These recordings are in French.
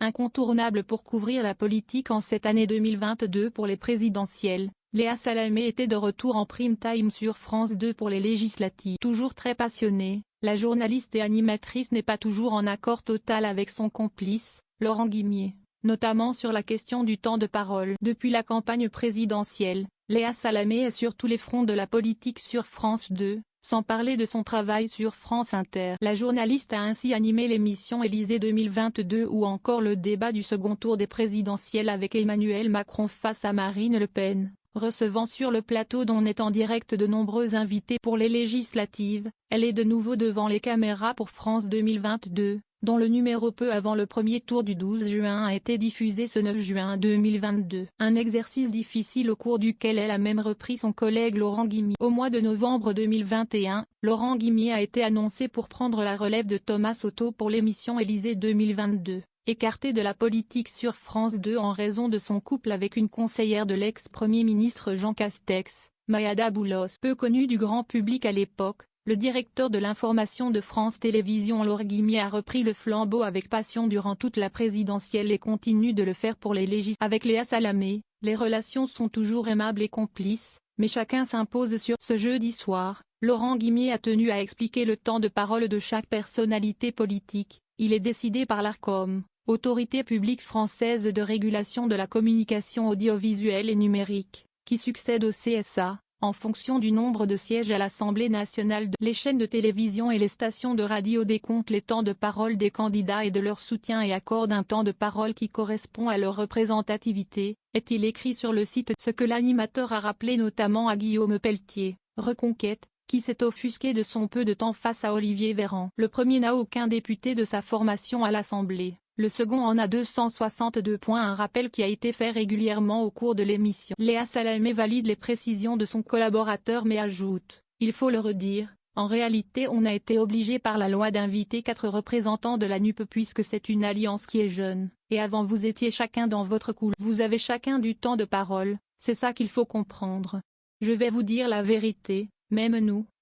Incontournable pour couvrir la politique en cette année 2022 pour les présidentielles, Léa Salamé était de retour en prime time sur France 2 pour les législatives. Toujours très passionnée, la journaliste et animatrice n'est pas toujours en accord total avec son complice, Laurent Guimier, notamment sur la question du temps de parole. Depuis la campagne présidentielle, Léa Salamé est sur tous les fronts de la politique sur France 2. Sans parler de son travail sur France Inter. La journaliste a ainsi animé l'émission Élysée 2022 ou encore le débat du second tour des présidentielles avec Emmanuel Macron face à Marine Le Pen, recevant sur le plateau dont on est en direct de nombreux invités pour les législatives. Elle est de nouveau devant les caméras pour France 2022, dont le numéro peu avant le premier tour du 12 juin a été diffusé ce 9 juin 2022. Un exercice difficile au cours duquel elle a même repris son collègue Laurent Guimier. Au mois de novembre 2021, Laurent Guimier a été annoncé pour prendre la relève de Thomas Soto pour l'émission Élysée 2022. Écarté de la politique sur France 2 en raison de son couple avec une conseillère de l'ex-premier ministre Jean Castex, Mayada Boulos. Peu connu du grand public à l'époque, le directeur de l'information de France Télévisions Laurent Guimier a repris le flambeau avec passion durant toute la présidentielle et continue de le faire pour les législatives. Avec Léa Salamé, les relations sont toujours aimables et complices, mais chacun s'impose sur ce jeudi soir. Laurent Guimier a tenu à expliquer le temps de parole de chaque personnalité politique. Il est décidé par l'Arcom, Autorité publique française de régulation de la communication audiovisuelle et numérique, qui succède au CSA. En fonction du nombre de sièges à l'Assemblée nationale, les chaînes de télévision et les stations de radio décomptent les temps de parole des candidats et de leur soutien et accordent un temps de parole qui correspond à leur représentativité, est-il écrit sur le site. Ce que l'animateur a rappelé notamment à Guillaume Pelletier, Reconquête, qui s'est offusqué de son peu de temps face à Olivier Véran. Le premier n'a aucun député de sa formation à l'Assemblée. Le second en a 262 points, un rappel qui a été fait régulièrement au cours de l'émission. Léa Salamé valide les précisions de son collaborateur mais ajoute, il faut le redire, en réalité on a été obligé par la loi d'inviter 4 représentants de la NUP puisque c'est une alliance qui est jeune, et avant vous étiez chacun dans votre couloir. Vous avez chacun du temps de parole, c'est ça qu'il faut comprendre. Je vais vous dire la vérité, même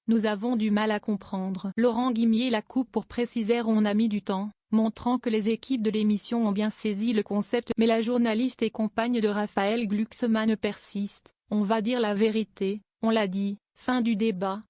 nous avons du mal à comprendre. Laurent Guimier la coupe pour préciser on a mis du temps, montrant que les équipes de l'émission ont bien saisi le concept. Mais la journaliste et compagne de Raphaël Glucksmann persiste, on va dire la vérité, on l'a dit, fin du débat.